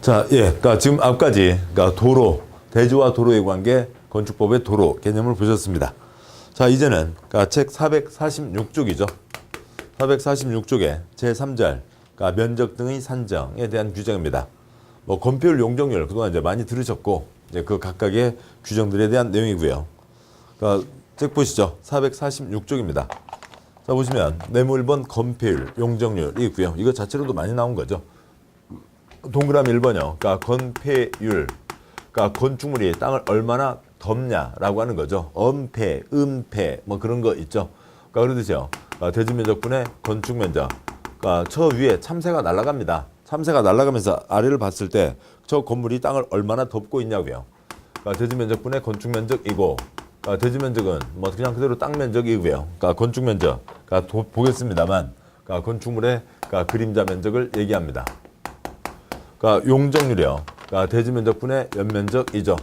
자, 예. 그러니까 지금 앞까지 그러니까 도로, 대지와 도로의 관계, 건축법의 도로 개념을 보셨습니다. 자, 이제는 그러니까 책 446쪽이죠. 446쪽에 제3절, 그러니까 면적 등의 산정에 대한 규정입니다. 뭐 건폐율, 용적률 그동안 이제 많이 들으셨고 이제 그 각각의 규정들에 대한 내용이고요. 그러니까 책 보시죠. 446쪽입니다. 자, 보시면 네모 1번 건폐율, 용적률이 있고요. 이거 자체로도 많이 나온 거죠. 동그라미 1번이요. 그러니까 건폐율, 그러니까 건축물이 땅을 얼마나 덮냐라고 하는 거죠. 엄폐, 음폐 뭐 그런 거 있죠. 그러니까 그러듯이요. 대지면적분의 건축면적. 그러니까 저 위에 참새가 날아갑니다. 참새가 날아가면서 아래를 봤을 때 저 건물이 땅을 얼마나 덮고 있냐고요. 그러니까 대지면적분의 건축면적이고, 그러니까 대지면적은 뭐 그냥 그대로 땅 면적이고요. 그러니까 건축면적, 그러니까 보겠습니다만, 그러니까 건축물의 그러니까 그림자 면적을 얘기합니다. 그러니까 용적률이요. 그러니까 대지면적분의 연면적이죠.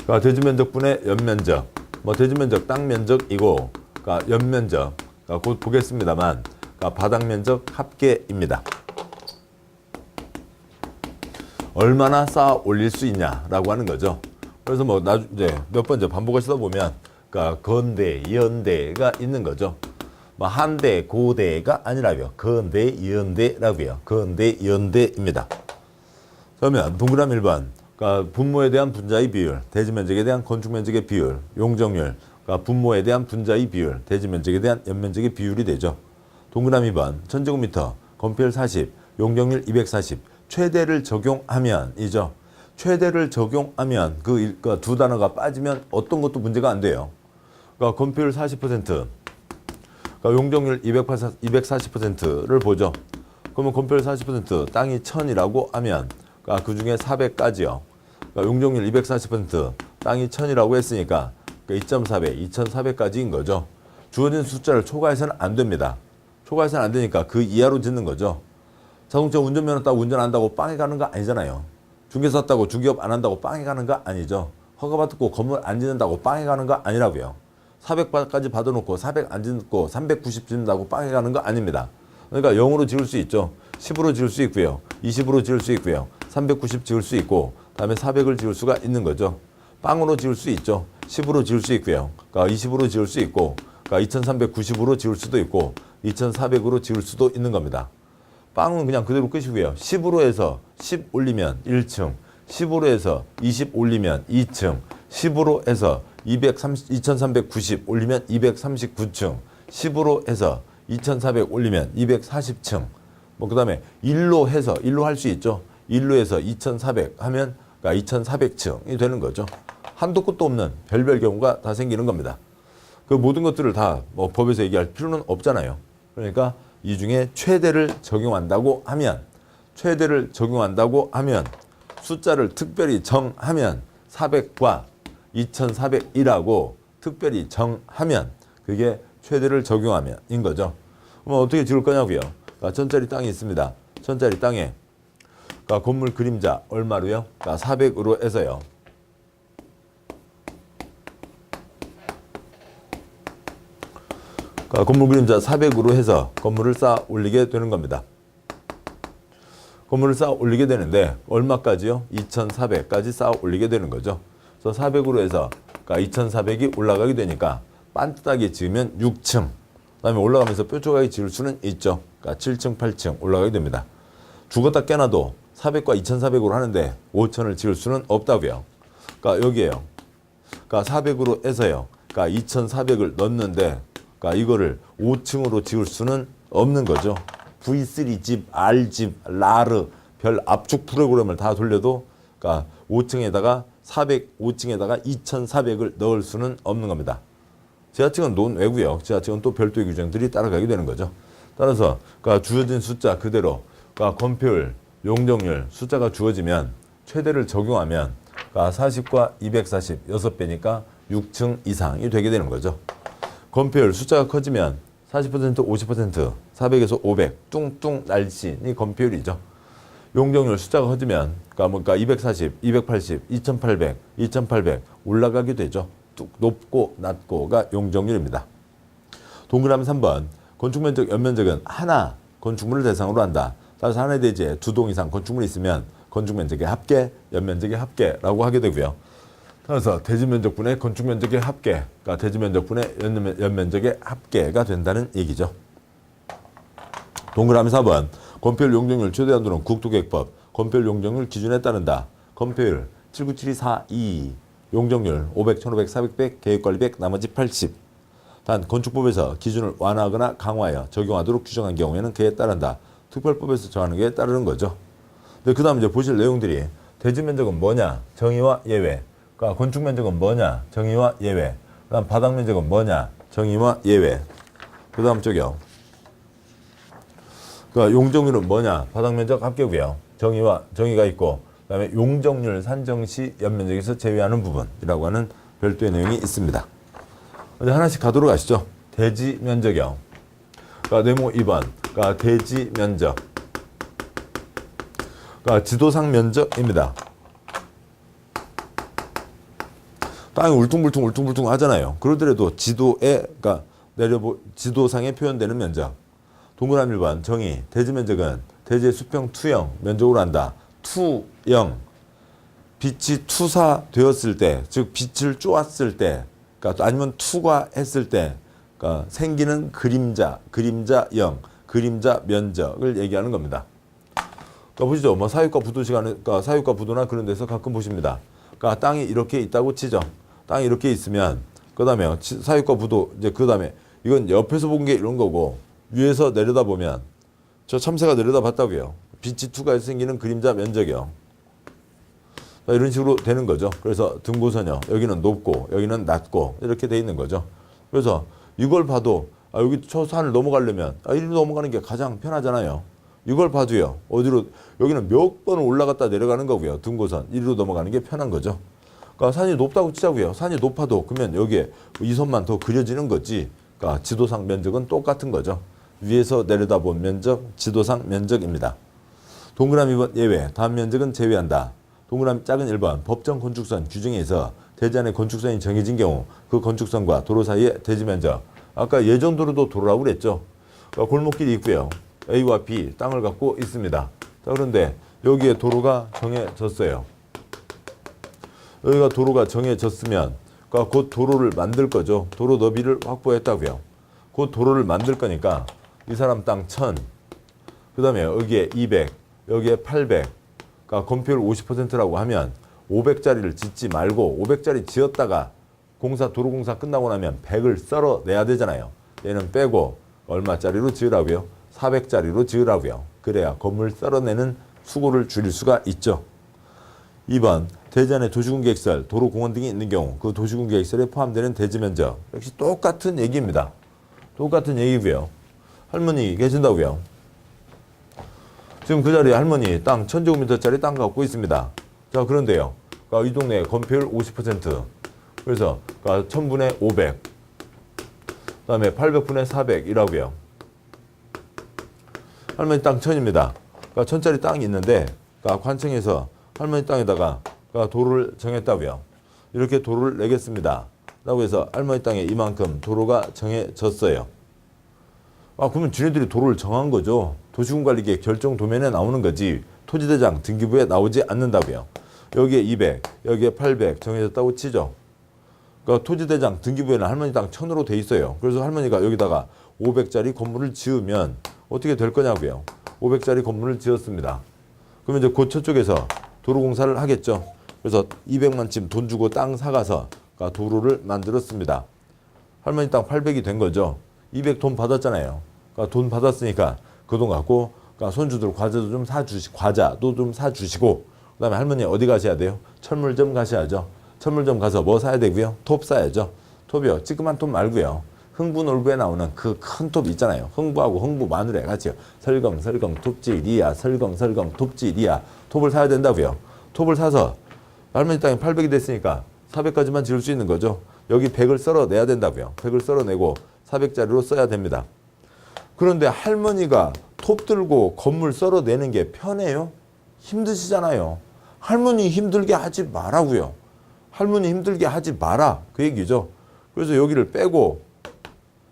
그러니까 대지면적분의 연면적, 뭐 대지면적 땅면적이고, 그러니까 연면적, 그러니까 곧 보겠습니다만, 그러니까 바닥면적 합계입니다. 얼마나 쌓아 올릴 수 있냐라고 하는 거죠. 그래서 뭐 이제 몇 번 이제 반복하시다 보면, 그러니까 건대, 연대가 있는 거죠. 뭐 한대, 고대가 아니라고요. 건대, 연대라고요. 건대, 연대입니다. 그러면 동그라미 1번, 그러니까 분모에 대한 분자의 비율, 대지면적에 대한 건축면적의 비율, 용적률, 그러니까 분모에 대한 분자의 비율, 대지면적에 대한 연면적의 비율이 되죠. 동그라미 2번, 1000제곱미터, 건폐율 40, 용적률 240, 최대를 적용하면이죠. 최대를 적용하면 그 두 단어가 빠지면 어떤 것도 문제가 안 돼요. 그러니까 건폐율 40%, 그러니까 용적률 240%를 보죠. 그러면 건폐율 40%, 땅이 1000이라고 하면 그러니까 그 중에 400까지요. 그러니까 용적률 240%, 땅이 1000이라고 했으니까 2.4배, 2400까지인 거죠. 주어진 숫자를 초과해서는 안 됩니다. 초과해서는 안 되니까 그 이하로 짓는 거죠. 자동차 운전면허 따고 운전 안 한다고 빵에 가는 거 아니잖아요. 중개사 따고 중개업 안 한다고 빵에 가는 거 아니죠. 허가받고 건물 안 짓는다고 빵에 가는 거 아니라고요. 400까지 받아놓고 400 안 짓고 390 짓는다고 빵에 가는 거 아닙니다. 그러니까 0으로 지을 수 있죠. 10으로 지을 수 있고요. 20으로 지을 수 있고요. 390 지을 수 있고 다음에 400을 지을 수가 있는 거죠. 빵으로 지을 수 있죠. 10으로 지을 수 있고요. 그러니까 20으로 지을 수 있고, 그러니까 2390으로 지을 수도 있고 2400으로 지을 수도 있는 겁니다. 빵은 그냥 그대로 끝이고요. 10으로 해서 10 올리면 1층, 10으로 해서 20 올리면 2층, 10으로 해서 2390 올리면 239층, 10으로 해서 2400 올리면 240층. 뭐 그다음에 1로 해서 1로 할 수 있죠. 1로 해서 2400 하면 그러니까 2400층이 되는 거죠. 한도 끝도 없는 별별 경우가 다 생기는 겁니다. 그 모든 것들을 다 뭐 법에서 얘기할 필요는 없잖아요. 그러니까 이 중에 최대를 적용한다고 하면, 숫자를 특별히 정하면 400과 2400이라고 특별히 정하면 그게 최대를 적용하면인 거죠. 그럼 어떻게 지을 거냐고요. 그러니까 1000짜리 땅이 있습니다. 1000짜리 땅에 그러니까 건물 그림자 얼마로요? 그러니까 400으로 해서요. 그러니까 건물 그림자 400으로 해서 건물을 쌓아 올리게 되는 겁니다. 건물을 쌓아 올리게 되는데 얼마까지요? 2400까지 쌓아 올리게 되는 거죠. 그래서 400으로 해서 그러니까 2400이 올라가게 되니까 반듯하게 지으면 6층, 그다음에 올라가면서 뾰족하게 지을 수는 있죠. 그러니까 7층, 8층 올라가게 됩니다. 죽었다 깨나도 400과 2400으로 하는데 5000을 지을 수는 없다고요. 그러니까 여기에요. 그러니까 400으로 해서요. 그러니까 2400을 넣는데 그러니까 이거를 5층으로 지을 수는 없는 거죠. V3집, R집, 라르, 별 압축 프로그램을 다 돌려도 그러니까 5층에다가 5층에다가 2400을 넣을 수는 없는 겁니다. 지하층은 논외고요. 지하층은 또 별도의 규정들이 따라가게 되는 거죠. 따라서 그러니까 주어진 숫자 그대로 그러니까 건폐율, 용적률 숫자가 주어지면 최대를 적용하면 그러니까 40과 240, 6배니까 6층 이상이 되게 되는 거죠. 건폐율 숫자가 커지면 40%, 50%, 400에서 500 뚱뚱 날씬이 건폐율이죠. 용적률 숫자가 커지면 그러니까 240, 280, 2800, 2800 올라가게 되죠. 뚝 높고 낮고가 용적률입니다. 동그라미 3번 건축면적, 연면적은 하나 건축물을 대상으로 한다. 따라서 하나의 대지에 두 동 이상 건축물이 있으면 건축면적의 합계, 연면적의 합계라고 하게 되고요. 따라서 대지면적분의 건축면적의 합계가 대지면적분의 연면적의 합계가 된다는 얘기죠. 동그라미 4번. 건폐율 용적률 최대 한도는 국토계획법 건폐율 용적률 기준에 따른다. 건폐율 79724 용적률 500, 1500, 400, 100, 계획관리 100, 나머지 80. 단 건축법에서 기준을 완화하거나 강화하여 적용하도록 규정한 경우에는 그에 따른다. 특별법에서 정하는 게 따르는 거죠. 근데 그 다음 이제 보실 내용들이 대지면적은 뭐냐? 정의와 예외. 그러니까 건축면적은 뭐냐? 정의와 예외. 그 다음 바닥면적은 뭐냐? 정의와 예외. 그 다음 쪽이요. 그러니까 용적률은 뭐냐? 바닥면적 합계고요. 정의가 있고 그 다음에 용적률 산정시 연면적에서 제외하는 부분이라고 하는 별도의 내용이 있습니다. 이제 하나씩 가도록 하시죠. 대지면적이요. 그러니까 네모 2번. 그러니까 대지면적. 그러니까 지도상 면적입니다. 땅이 울퉁불퉁 하잖아요. 그러더라도 지도에, 그러니까 지도상에 표현되는 면적. 동그라미 1번 정의. 대지면적은 대지의 수평 투영 면적으로 한다. 투영. 빛이 투사되었을 때, 즉 빛을 쪼았을 때, 그러니까 아니면 투과했을 때, 그러니까 생기는 그림자형, 그림자 면적을 얘기하는 겁니다. 그러니까 보시죠. 뭐 사육과 부도 시간에, 그러니까 사육과 부도나 그런 데서 가끔 보십니다. 그러니까 땅이 이렇게 있다고 치죠. 땅이 이렇게 있으면, 그 다음에 사육과 부도, 이제 그 다음에 이건 옆에서 본 게 이런 거고, 위에서 내려다 보면, 저 참새가 내려다 봤다고요. 빛이 투과해서 생기는 그림자 면적이요. 이런 식으로 되는 거죠. 그래서 등고선이요. 여기는 높고 여기는 낮고 이렇게 돼 있는 거죠. 그래서 이걸 봐도 여기 저 산을 넘어가려면 이리로 넘어가는 게 가장 편하잖아요. 이걸 봐도요. 어디로 여기는 몇 번을 올라갔다 내려가는 거고요. 등고선 이리로 넘어가는 게 편한 거죠. 그러니까 산이 높다고 치자고요. 산이 높아도 그러면 여기에 이 선만 더 그려지는 거지. 그러니까 지도상 면적은 똑같은 거죠. 위에서 내려다본 면적, 지도상 면적입니다. 동그라미 2번 예외, 다음 면적은 제외한다. 동그라미 작은 1번 법정 건축선 규정에서 대지 안에 건축선이 정해진 경우 그 건축선과 도로 사이의 대지 면적. 아까 예전 도로도 도로라고 그랬죠. 그러니까 골목길이 있고요. A와 B 땅을 갖고 있습니다. 자, 그런데 여기에 도로가 정해졌어요. 여기가 도로가 정해졌으면 그러니까 곧 도로를 만들 거죠. 도로 너비를 확보했다고요. 곧 도로를 만들 거니까 이 사람 땅 1000, 그 다음에 여기에 200, 여기에 800, 그러니까 건폐율 50%라고 하면 500짜리를 짓지 말고 500짜리 지었다가 도로공사 끝나고 나면 100을 썰어내야 되잖아요. 얘는 빼고 얼마짜리로 지으라고요? 400짜리로 지으라고요. 그래야 건물 썰어내는 수고를 줄일 수가 있죠. 2번 대지 안에 도시군계획설, 도로공원 등이 있는 경우 그 도시군계획설에 포함되는 대지면적. 역시 똑같은 얘기입니다. 똑같은 얘기고요. 할머니 계신다고요. 지금 그 자리에 할머니 땅 1000제곱미터짜리 땅 갖고 있습니다. 자, 그런데요. 그러니까 이 동네 건폐율 50%. 그래서 그러니까 1000분의 500. 그 다음에 800분의 400이라고요. 할머니 땅 1000입니다. 그러니까 1000짜리 땅이 있는데 그러니까 관청에서 할머니 땅에다가 그러니까 도로를 정했다고요. 이렇게 도로를 내겠습니다. 라고 해서 할머니 땅에 이만큼 도로가 정해졌어요. 그러면 지네들이 도로를 정한 거죠. 도시군관리계획 결정 도면에 나오는 거지 토지대장 등기부에 나오지 않는다고요. 여기에 200, 여기에 800 정해졌다고 치죠. 그러니까 토지대장 등기부에는 할머니 땅 1000으로 돼 있어요. 그래서 할머니가 여기다가 500짜리 건물을 지으면 어떻게 될 거냐고요. 500짜리 건물을 지었습니다. 그러면 이제 그 저쪽에서 도로공사를 하겠죠. 그래서 200만쯤 돈 주고 땅 사가서 그러니까 도로를 만들었습니다. 할머니 땅 800이 된 거죠. 200 돈 받았잖아요. 그러니까 돈 받았으니까 그 돈 갖고 그러니까 손주들 과자도 좀 사주시고 그다음에 할머니 어디 가셔야 돼요? 철물점 가셔야죠. 철물점 가서 뭐 사야 되고요? 톱 사야죠. 톱이요. 찌그만 톱 말고요. 흥부놀부에 나오는 그 큰 톱 있잖아요. 흥부하고 흥부 마누라 같이요. 설렁설렁 톱질이야. 설렁설렁 톱질이야. 톱을 사야 된다고요. 톱을 사서 할머니 땅이 800이 됐으니까 400까지만 지을 수 있는 거죠. 여기 100을 썰어내야 된다고요. 100을 썰어내고 400짜리로 써야 됩니다. 그런데 할머니가 톱 들고 건물 썰어내는 게 편해요? 힘드시잖아요. 할머니 힘들게 하지 마라고요. 할머니 힘들게 하지 마라. 그 얘기죠. 그래서 여기를 빼고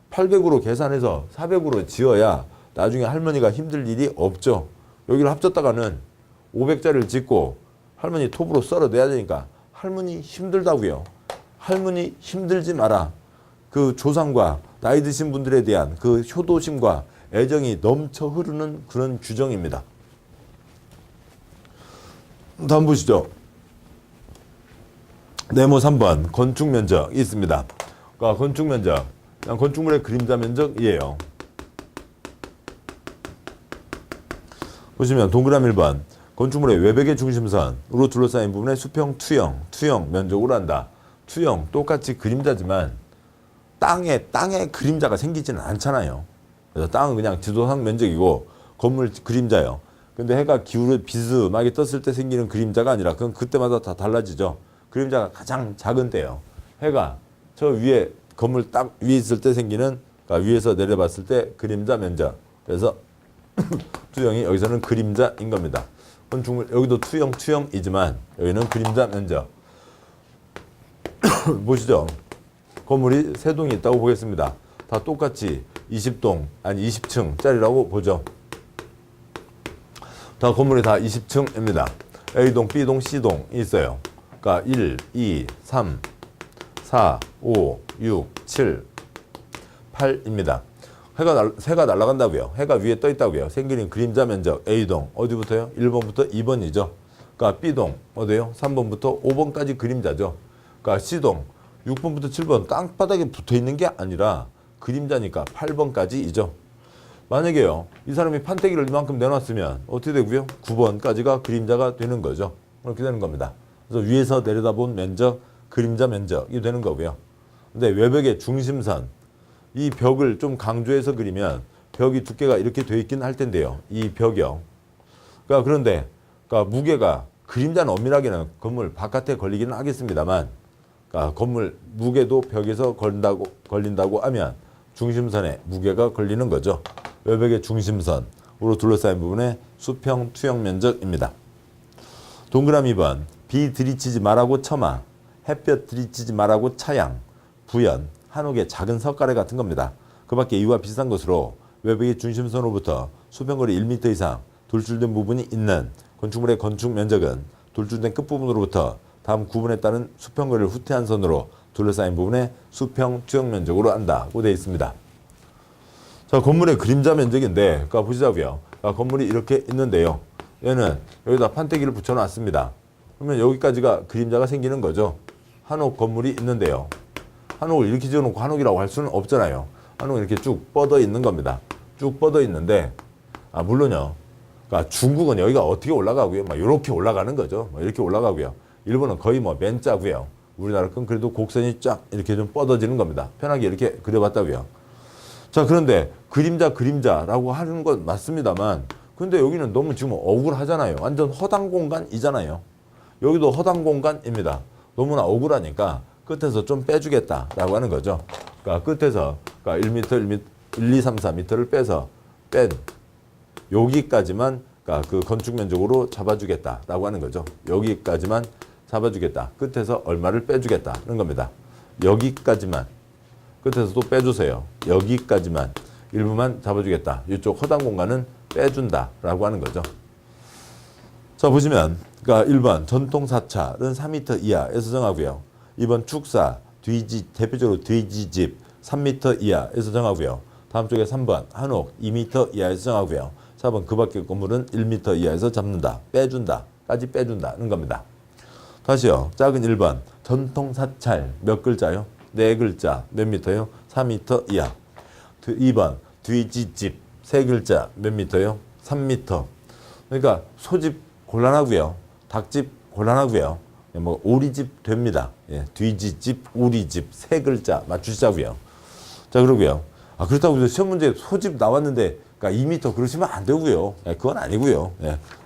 800으로 계산해서 400으로 지어야 나중에 할머니가 힘들 일이 없죠. 여기를 합쳤다가는 500짜리를 짓고 할머니 톱으로 썰어내야 되니까 할머니 힘들다고요. 할머니 힘들지 마라. 그 조상과 나이 드신 분들에 대한 그 효도심과 애정이 넘쳐 흐르는 그런 규정입니다. 다음 보시죠. 네모 3번 건축 면적이 있습니다. 그러니까 건축 면적, 그냥 건축물의 그림자 면적이에요. 보시면 동그라미 1번 건축물의 외벽의 중심선으로 둘러싸인 부분의 수평 투영 면적으로 한다. 투영 똑같이 그림자지만 땅에 그림자가 생기지는 않잖아요. 그래서 땅은 그냥 지도상 면적이고 건물 그림자예요. 근데 해가 기울어 비스듬하게 떴을 때 생기는 그림자가 아니라 그건 그때마다 다 달라지죠. 그림자가 가장 작은 때예요. 해가 저 위에 건물 딱 위에 있을 때 생기는, 그러니까 위에서 내려봤을 때 그림자 면적. 그래서 투영이 여기서는 그림자인 겁니다. 건축물 여기도 투영이지만 여기는 그림자 면적. 보시죠. 건물이 3동이 있다고 보겠습니다. 다 똑같이 20동 아니 20층짜리라고 보죠. 다 건물이 다 20층입니다. A동, B동, C동이 있어요. 그러니까 1, 2, 3, 4, 5, 6, 7, 8입니다. 해가 날아간다고요. 해가 위에 떠 있다고요. 생기는 그림자 면적 A동 어디부터요? 1번부터 2번이죠. 그러니까 B동 어디요? 3번부터 5번까지 그림자죠. 그러니까 C동 6번부터 7번 땅바닥에 붙어 있는 게 아니라 그림자니까 8번까지이죠. 만약에요, 이 사람이 판때기를 이만큼 내놨으면 어떻게 되고요? 9번까지가 그림자가 되는 거죠. 그렇게 되는 겁니다. 그래서 위에서 내려다본 면적, 그림자 면적이 되는 거고요. 근데 외벽의 중심선, 이 벽을 좀 강조해서 그리면 벽이 두께가 이렇게 돼 있긴 할 텐데요. 이 벽이요. 그런데 무게가 그림자는 엄밀하게는 건물 바깥에 걸리기는 하겠습니다만, 건물 무게도 벽에서 걸린다고 하면 중심선에 무게가 걸리는 거죠. 외벽의 중심선으로 둘러싸인 부분의 수평 투영 면적입니다. 동그라미 2번 비 들이치지 말라고 처마, 햇볕 들이치지 말라고 차양, 부연, 한옥의 작은 석가래 같은 겁니다. 그 밖에 이와 비슷한 것으로 외벽의 중심선으로부터 수평거리 1m 이상 돌출된 부분이 있는 건축물의 건축 면적은 돌출된 끝부분으로부터 다음 구분에 따른 수평거리를 후퇴한 선으로 둘러싸인 부분의 수평 투영 면적으로 한다고 되어 있습니다. 자, 건물의 그림자 면적인데, 그러니까 보시자고요. 건물이 이렇게 있는데요. 얘는 여기다 판때기를 붙여놨습니다. 그러면 여기까지가 그림자가 생기는 거죠. 한옥 건물이 있는데요. 한옥을 이렇게 지어놓고 한옥이라고 할 수는 없잖아요. 한옥은 이렇게 쭉 뻗어 있는 겁니다. 쭉 뻗어 있는데, 물론요. 그러니까 중국은 여기가 어떻게 올라가고요. 막 이렇게 올라가는 거죠. 이렇게 올라가고요. 일본은 거의 맨 짜고요. 우리나라 건 그래도 곡선이 쫙 이렇게 좀 뻗어지는 겁니다. 편하게 이렇게 그려봤다고요. 자, 그런데 그림자라고 하는 건 맞습니다만, 근데 여기는 너무 지금 억울하잖아요. 완전 허당 공간이잖아요. 여기도 허당 공간입니다. 너무나 억울하니까 끝에서 좀 빼주겠다라고 하는 거죠. 그러니까 끝에서 1m, 1, 2, 3, 4m를 빼서 여기까지만 그 건축 면적으로 잡아주겠다라고 하는 거죠. 여기까지만 잡아주겠다. 끝에서 얼마를 빼주겠다는 겁니다. 여기까지만. 끝에서 또 빼주세요. 여기까지만. 일부만 잡아주겠다. 이쪽 허당 공간은 빼준다라고 하는 거죠. 자, 보시면 1번 전통 사찰은 3m 이하에서 정하고요. 2번 축사, 대표적으로 돼지집 3m 이하에서 정하고요. 다음 쪽에 3번 한옥 2m 이하에서 정하고요. 4번 그 밖의 건물은 1m 이하에서 잡는다. 빼준다까지 빼준다는 겁니다. 다시요. 작은 1번 전통 사찰 몇 글자요? 4글자 몇 미터요? 4m 이하. 2번 돼지집 3글자 몇 미터요? 3m. 그러니까 소집 곤란하고요. 닭집 곤란하고요. 오리집 됩니다. 돼지집, 오리집 3글자 맞추시자고요. 자, 그러고요. 그렇다고 해서 시험 문제 소집 나왔는데 2m 그러시면 안 되고요. 그건 아니고요.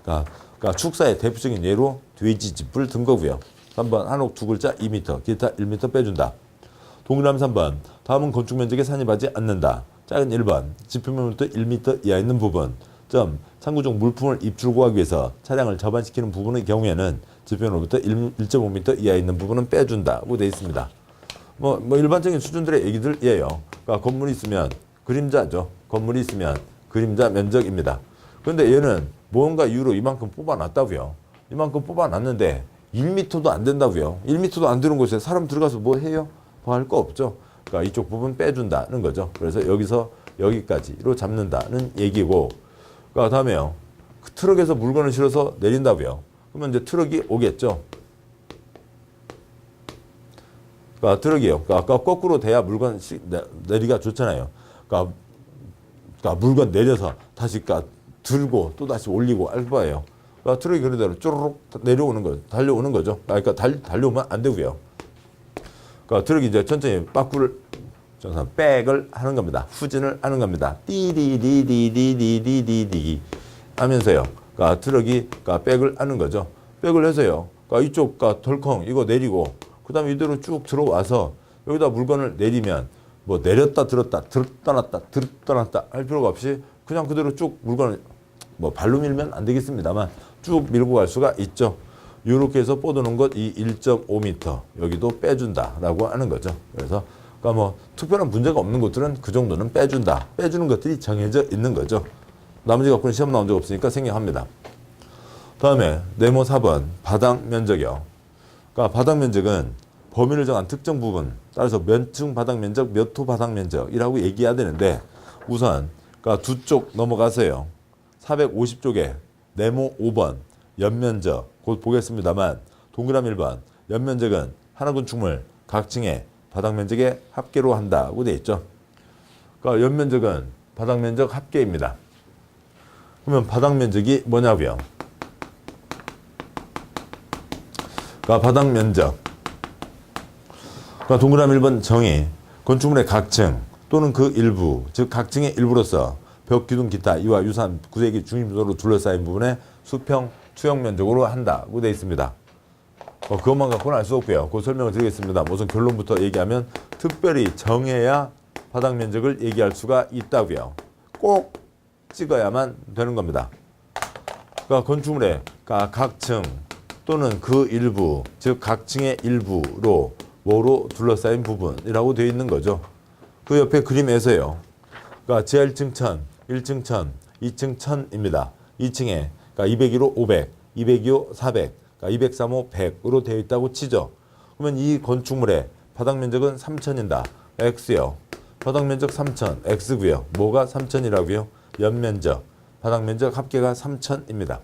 그러니까 축사의 대표적인 예로 돼지집을 든 거고요. 3번 한옥 2글자 2m, 기타 1m 빼준다. 동그라미 3번 다음은 건축 면적에 산입하지 않는다. 작은 1번 지표면부터 1m 이하 있는 부분. 창구 중 물품을 입출구하기 위해서 차량을 접안시키는 부분의 경우에는 지표면으로부터 1.5m 이하 있는 부분은 빼준다고 되어 있습니다. 일반적인 수준들의 얘기들이에요. 그러니까 건물이 있으면 그림자죠. 건물이 있으면 그림자 면적입니다. 그런데 얘는 뭔가 이유로 이만큼 뽑아놨다고요. 이만큼 뽑아놨는데 1m도 안 된다고요. 1m도 안 되는 곳에 사람 들어가서 뭐 해요? 뭐 할 거 없죠. 그러니까 이쪽 부분 빼준다는 거죠. 그래서 여기서 여기까지로 잡는다는 얘기고, 그러니까 다음에요. 그 트럭에서 물건을 실어서 내린다고요. 그러면 이제 트럭이 오겠죠. 그러니까 트럭이요. 그러니까 거꾸로 돼야 물건 내리기가 좋잖아요. 그러니까 물건 내려서 다시 들고 또 다시 올리고 할 바예요. 그러니까 트럭이 그런 대로 쪼르륵 내려오는 거, 달려오는 거죠. 그러니까 달려오면 안 되고요. 그러니까 트럭이 이제 천천히 백을 하는 겁니다. 후진을 하는 겁니다. 띠디디디디디디디디 하면서요. 그러니까 트럭이 백을 하는 거죠. 백을 해서요. 그러니까 이쪽 덜컹 이거 내리고 그다음에 이대로 쭉 들어와서 여기다 물건을 내리면 뭐 내렸다 들었다 떠났다 할 필요가 없이 그냥 그대로 쭉 물건을 뭐 발로 밀면 안 되겠습니다만 쭉 밀고 갈 수가 있죠. 이렇게 해서 뻗어놓은 것 이 1.5m 여기도 빼준다라고 하는 거죠. 그래서 그러니까 뭐 특별한 문제가 없는 것들은 그 정도는 빼준다. 빼주는 것들이 정해져 있는 거죠. 나머지 갖고는 시험 나온 적 없으니까 생략합니다. 다음에 네모 4번 바닥 면적이요. 그러니까 바닥 면적은 범위를 정한 특정 부분 따라서 몇 층 바닥 면적, 몇 호 바닥 면적이라고 얘기해야 되는데 우선 그러니까 두 쪽 넘어가서요. 450쪽에 네모 5번 연면적 곧 보겠습니다만 동그라미 1번 연면적은 하나 건축물 각 층의 바닥 면적의 합계로 한다고 되어 있죠. 그러니까 연면적은 바닥 면적 합계입니다. 그러면 바닥 면적이 뭐냐고요? 그러니까 바닥 면적. 그러니까 동그라미 1번 정의 건축물의 각 층 또는 그 일부 즉 각 층의 일부로서 벽, 기둥, 기타 이와 유사한 구색이 중심적으로 둘러싸인 부분의 수평, 투영 면적으로 한다고 되어 있습니다. 그것만 갖고는 알 수 없고요. 그 설명을 드리겠습니다. 우선 결론부터 얘기하면 특별히 정해야 바닥 면적을 얘기할 수가 있다고요. 꼭 찍어야만 되는 겁니다. 그러니까 건축물의 각 층 또는 그 일부 즉 각 층의 일부로 뭐로 둘러싸인 부분이라고 되어 있는 거죠. 그 옆에 그림에서요. 그러니까 지하 1층 1000, 1층 1000, 2층 1000입니다. 2층에 그러니까 202호 500, 202호 400, 그러니까 203호 100으로 되어 있다고 치죠. 그러면 이 건축물의 바닥 면적은 3000이다. X요. 바닥 면적 3000, X고요. 뭐가 3000이라고요? 연면적, 바닥 면적 합계가 3000입니다.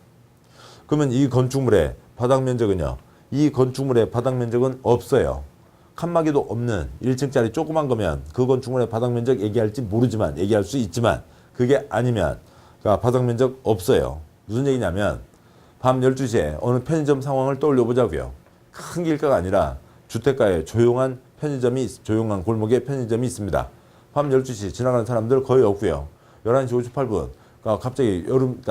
그러면 이 건축물의 바닥 면적은요. 이 건축물의 바닥 면적은 없어요. 칸막이도 없는 1층짜리 조그만 거면 그 건축물의 바닥 면적 얘기할지 모르지만 얘기할 수 있지만 그게 아니면 그러니까 바닥 면적 없어요. 무슨 얘기냐면 밤 12시에 어느 편의점 상황을 떠올려 보자고요. 큰 길가가 아니라 주택가에 조용한 편의점이 조용한 골목에 편의점이 있습니다. 밤 12시 지나가는 사람들 거의 없고요. 11시 58분 그러니까 갑자기 여름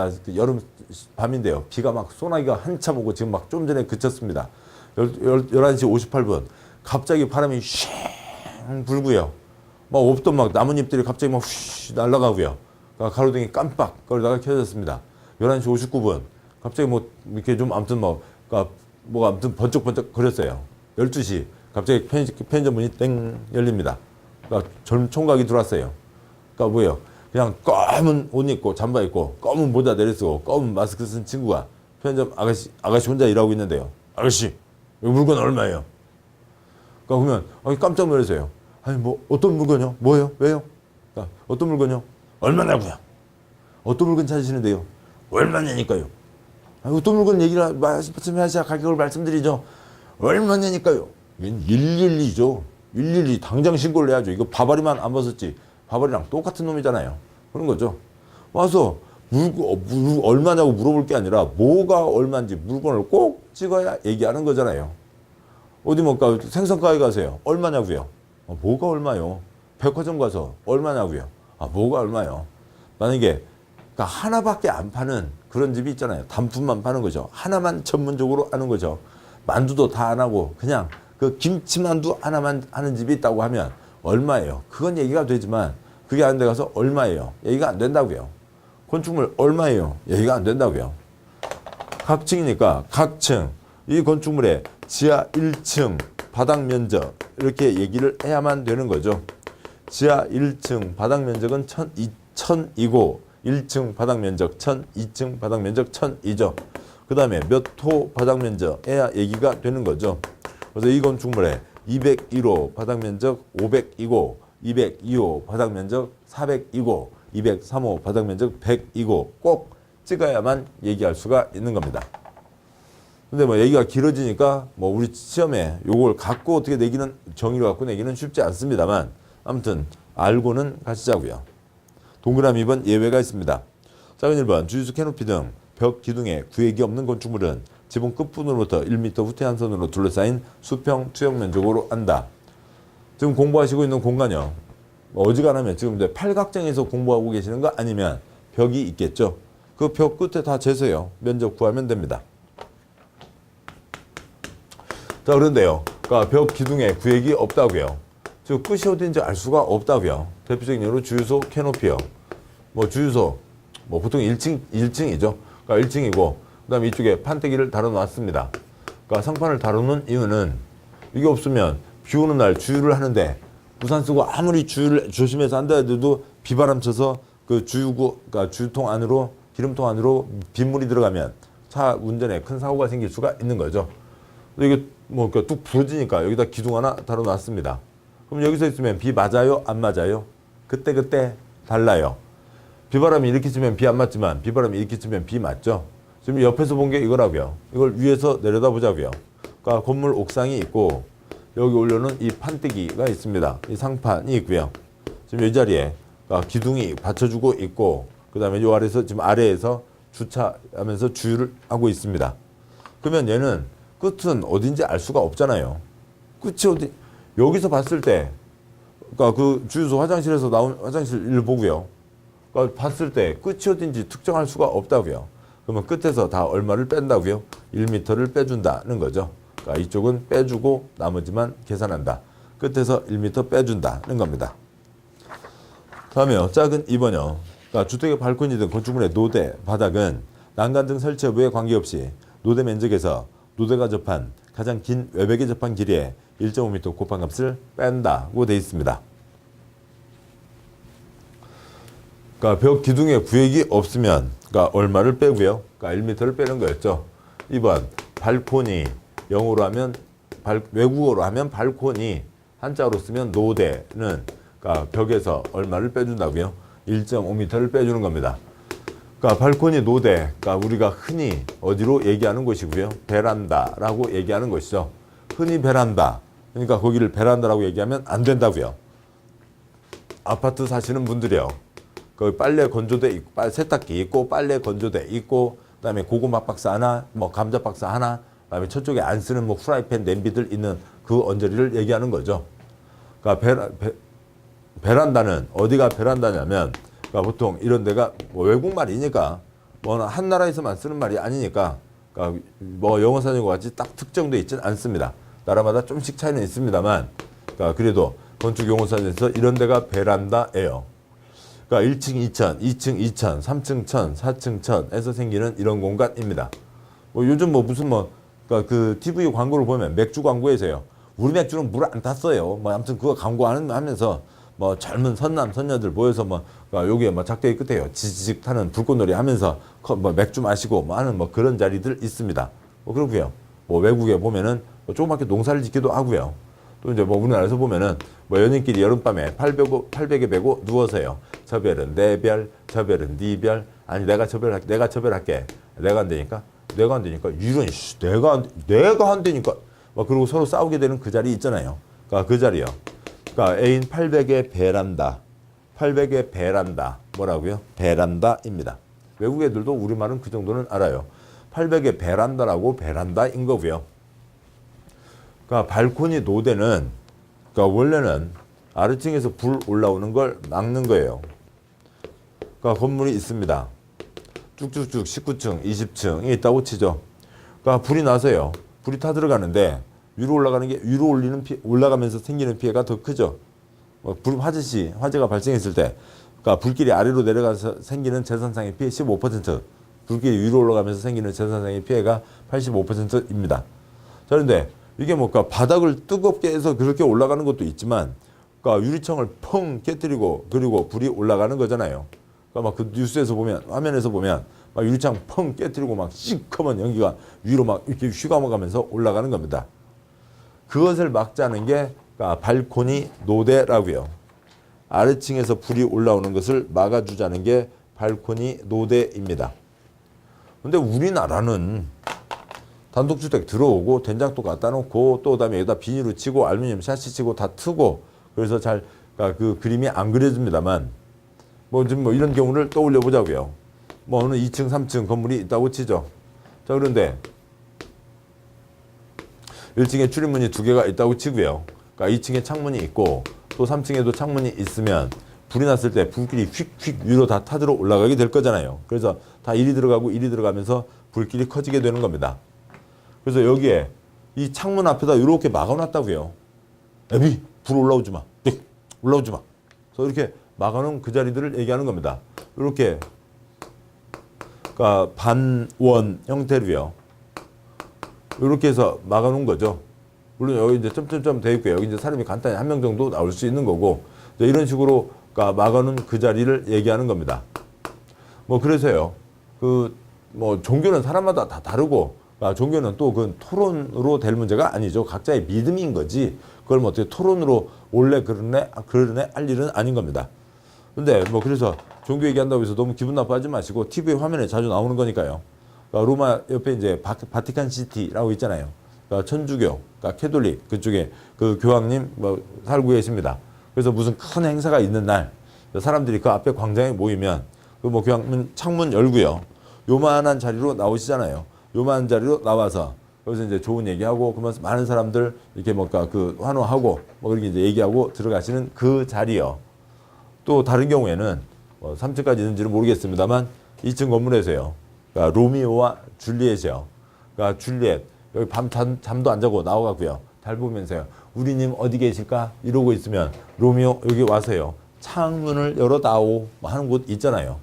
밤인데요. 비가 막 소나기가 한참 오고 지금 막 좀 전에 그쳤습니다. 11시 58분 갑자기 바람이 쉥 불고요. 막 없던 막 나뭇잎들이 갑자기 막 휘 날아가고요. 그러니까 가로등이 깜빡거리다가 켜졌습니다. 11시 59분 갑자기 뭐 이렇게 좀 아무튼 그러니까 뭐가 아무튼 번쩍번쩍 거렸어요. 12시 갑자기 편의점 문이 땡 열립니다. 그러니까 젊은 총각이 들어왔어요. 그러니까 뭐예요? 그냥 검은 옷 입고 잠바 입고 검은 모자 내려쓰고 검은 마스크 쓴 친구가 편의점 아가씨 혼자 일하고 있는데요. 아가씨 이 물건 얼마예요? 그러니까 그러면 깜짝 놀라세요. 아니 뭐 어떤 물건이요? 뭐예요? 왜요? 그러니까 어떤 물건이요? 얼마냐고요? 어떤 물건 찾으시는데요? 얼마냐니까요. 어떤 물건 얘기를 말씀하셔야 가격을 말씀드리죠. 얼마냐니까요. 이건 112죠. 112 당장 신고를 해야죠. 이거 바바리만 안 벗었지. 바바리랑 똑같은 놈이잖아요. 그런 거죠. 와서 얼마냐고 물어볼 게 아니라 뭐가 얼마인지 물건을 꼭 찍어야 얘기하는 거잖아요. 어디 뭐 생선가게 가세요. 얼마냐고요? 뭐가 얼마요? 백화점 가서 얼마냐고요? 뭐가 얼마요? 만약에 그러니까 하나밖에 안 파는 그런 집이 있잖아요. 단품만 파는 거죠. 하나만 전문적으로 하는 거죠. 만두도 다 안 하고 그냥 그 김치만두 하나만 하는 집이 있다고 하면 얼마예요? 그건 얘기가 되지만 그게 안 돼 가서 얼마예요? 얘기가 안 된다고요. 건축물 얼마예요? 얘기가 안 된다고요. 각 층이니까 각 층 이 건축물의 지하 1층 바닥 면적 이렇게 얘기를 해야만 되는 거죠. 지하 1층 바닥 면적은 1000이고 1층 바닥 면적 1000, 2층 바닥 면적 1000이죠. 그 다음에 몇 호 바닥 면적에야 얘기가 되는 거죠. 그래서 이 건축물에 201호 바닥 면적 500이고 202호 바닥 면적 400이고 203호 바닥 면적 100이고 꼭 찍어야만 얘기할 수가 있는 겁니다. 근데 뭐 얘기가 길어지니까 뭐 우리 시험에 요걸 갖고 어떻게 내기는 정의를 갖고 내기는 쉽지 않습니다만 아무튼 알고는 가시자고요. 동그라미 2번 예외가 있습니다. 작은 1번 주유소 캐노피 등 벽 기둥에 구획이 없는 건축물은 지붕 끝부분으로부터 1m 후퇴한선으로 둘러싸인 수평 투영 면적으로 한다. 지금 공부하시고 있는 공간이요. 어지간하면 지금 이제 팔각정에서 공부하고 계시는 거 아니면 벽이 있겠죠. 그 벽 끝에 다 재서요. 면적 구하면 됩니다. 자, 그런데요. 그러니까 벽 기둥에 구획이 없다고요. 즉 끝이 어딘지 알 수가 없다고요. 대표적인 예로 주유소 캐노피요. 뭐 주유소 뭐 보통 1층이죠. 그러니까 1층이고 그다음에 이쪽에 판때기를 달아놨습니다. 그러니까 상판을 다루는 이유는 이게 없으면 비 오는 날 주유를 하는데 우산 쓰고 아무리 주유를 조심해서 한다 해도 비바람 쳐서 그 그러니까 주유통 안으로 기름통 안으로 빗물이 들어가면 차 운전에 큰 사고가 생길 수가 있는 거죠. 이게 뭐 뚝 부러지니까 여기다 기둥 하나 달아놨습니다. 그럼 여기서 있으면 비 맞아요? 안 맞아요? 그때 달라요. 비바람이 이렇게 치면 비 안 맞지만 비바람이 이렇게 치면 비 맞죠. 지금 옆에서 본 게 이거라고요. 이걸 위에서 내려다 보자고요. 그러니까 건물 옥상이 있고 여기 올려놓은 이 판때기가 있습니다. 이 상판이 있고요. 지금 이 자리에 그러니까 기둥이 받쳐주고 있고 그 다음에 이 아래에서 지금 아래에서 주차하면서 주유를 하고 있습니다. 그러면 얘는 끝은 어딘지 알 수가 없잖아요. 끝이 어디? 여기서 봤을 때 그러니까 그 주유소 화장실에서 나온 화장실을 보고요. 그러니까 봤을 때 끝이 어딘지 특정할 수가 없다고요. 그러면 끝에서 다 얼마를 뺀다고요? 1m를 빼준다는 거죠. 그러니까 이쪽은 빼주고 나머지만 계산한다. 끝에서 1m 빼준다는 겁니다. 다음에요. 작은 2번이요. 그러니까 주택의 발코니 등 건축물의 노대, 바닥은 난간 등 설치 여부에 관계없이 노대 면적에서 노대가 접한 가장 긴 외벽에 접한 길이에 1.5m 곱한 값을 뺀다고 되어 있습니다. 그러니까 벽 기둥에 구획이 없으면 그러니까 얼마를 빼고요. 그러니까 1m를 빼는 거였죠. 2번 발코니 영어로 하면 외국어로 하면 발코니 한자로 쓰면 노대는 그러니까 벽에서 얼마를 빼준다고요? 1.5m를 빼주는 겁니다. 그러니까 발코니 노대, 그러니까 우리가 흔히 어디로 얘기하는 곳이고요. 베란다라고 얘기하는 것이죠. 흔히 베란다. 그러니까 거기를 베란다라고 얘기하면 안 된다고요. 아파트 사시는 분들이요. 그 빨래 건조대 있고, 세탁기 있고, 빨래 건조대 있고, 그다음에 고구마 박스 하나, 뭐 감자 박스 하나, 그다음에 저쪽에 안 쓰는 뭐 프라이팬 냄비들 있는 그 언저리를 얘기하는 거죠. 그러니까 베란다는 어디가 베란다냐면, 그러니까 보통 이런 데가 뭐 외국말이니까 뭐 한 나라에서만 쓰는 말이 아니니까, 그러니까 뭐 영어 사전과 같이 딱 특정돼 있지는 않습니다. 나라마다 좀씩 차이는 있습니다만, 그러니까 그래도 건축 용어 사전에서 이런 데가 베란다예요. 그러니까 1층 2천, 2층 2천, 3층 1000, 4층 1000에서 생기는 이런 공간입니다. 뭐 요즘 뭐 무슨 뭐 그러니까 그 TV 광고를 보면 맥주 광고에서요. 우리 맥주는 물 안 탔어요. 뭐 아무튼 그거 광고하면서 뭐 젊은 선남 선녀들 모여서 뭐 그러니까 여기에 뭐 작대기 끝에요. 지지직 타는 불꽃놀이 하면서 뭐 맥주 마시고 뭐 하는 뭐 그런 자리들 있습니다. 뭐 그렇고요. 뭐 외국에 보면은 뭐 조그맣게 농사를 짓기도 하고요. 또 이제 뭐 우리나라에서 보면은 뭐 연인끼리 여름밤에 800에 베고 누워서요. 저 별은 내 별, 저 별은 네 별. 아니 내가 저별할게. 내가 안 되니까. 이런 내가 안 되니까. 막 그리고 서로 싸우게 되는 그 자리 있잖아요. 그러니까 그 자리요. 그러니까 애인 800의 베란다. 800의 베란다. 뭐라고요? 베란다입니다. 외국 애들도 우리말은 그 정도는 알아요. 800의 베란다라고 베란다인 거고요. 그러니까 발코니 노대는 그러니까 원래는 아래층에서 불 올라오는 걸 막는 거예요. 그러니까 건물이 있습니다. 쭉쭉쭉 19층, 20층이 있다고 치죠. 그러니까 불이 나서요. 불이 타 들어가는데 위로 올라가는 게 위로 올라가면서 생기는 피해가 더 크죠. 화재가 발생했을 때, 그러니까 불길이 아래로 내려가서 생기는 재산상의 피해 15%, 불길이 위로 올라가면서 생기는 재산상의 피해가 85%입니다. 자, 그런데 이게 그러니까 바닥을 뜨겁게 해서 그렇게 올라가는 것도 있지만, 그러니까 유리창을 펑 깨뜨리고 그리고 불이 올라가는 거잖아요. 그러니까 막 그 뉴스에서 보면, 화면에서 보면 막 유리창 펑 깨뜨리고 막 시커먼 연기가 위로 막 이렇게 휘감아가면서 올라가는 겁니다. 그것을 막자는 게 그러니까 발코니 노대라고요. 아래층에서 불이 올라오는 것을 막아주자는 게 발코니 노대입니다. 근데 우리나라는 단독주택 들어오고 된장도 갖다 놓고 또 그다음에 여기다 비닐을 치고 알루미늄 샤시 치고 다 트고 그래서 잘 그러니까 그 그림이 안 그려집니다만 뭐 지금 뭐 이런 경우를 떠올려 보자고요. 뭐 어느 2층, 3층 건물이 있다고 치죠. 자, 그런데 1층에 출입문이 2개가 있다고 치고요. 그러니까 2층에 창문이 있고 또 3층에도 창문이 있으면 불이 났을 때 불길이 휙휙 위로 다 타들어 올라가게 될 거잖아요. 그래서 다 이리 들어가고 이리 들어가면서 불길이 커지게 되는 겁니다. 그래서 여기에 이 창문 앞에다 이렇게 막아놨다고요. 애비 불 올라오지 마. 네, 올라오지 마. 그래서 이렇게 막아놓은 그 자리들을 얘기하는 겁니다. 이렇게 그러니까 반원 형태로요. 이렇게 해서 막아놓은 거죠. 물론 여기 이제 점점점 돼 있고요. 여기 이제 사람이 간단히 한 명 정도 나올 수 있는 거고 이런 식으로 그러니까 막아놓은 그 자리를 얘기하는 겁니다. 뭐 그래서요. 그 뭐 종교는 사람마다 다 다르고 종교는 또 그 토론으로 될 문제가 아니죠. 각자의 믿음인 거지. 그걸 뭐 어떻게 토론으로 원래 그러네 할 일은 아닌 겁니다. 근데 뭐 그래서 종교 얘기한다고 해서 너무 기분 나빠하지 마시고 TV 화면에 자주 나오는 거니까요. 그러니까 로마 옆에 이제 바티칸 시티라고 있잖아요. 그러니까 천주교, 그러니까 캐톨릭 그쪽에 그 교황님 뭐 살고 계십니다. 그래서 무슨 큰 행사가 있는 날 사람들이 그 앞에 광장에 모이면 그 뭐 교황님 창문 열고요. 요만한 자리로 나오시잖아요. 요만한 자리로 나와서 여기서 이제 좋은 얘기하고 그러면서 많은 사람들 이렇게 뭔가 그 환호하고 뭐 그렇게 이제 얘기하고 들어가시는 그 자리요. 또 다른 경우에는 뭐 3층까지 있는지는 모르겠습니다만 2층 건물에서요. 그러니까 로미오와 줄리엣이요. 그러니까 줄리엣 여기 밤 잠도 안 자고 나와가고요. 달 보면서요. 우리님 어디 계실까? 이러고 있으면 로미오 여기 와서요. 창문을 열어다오 뭐 하는 곳 있잖아요.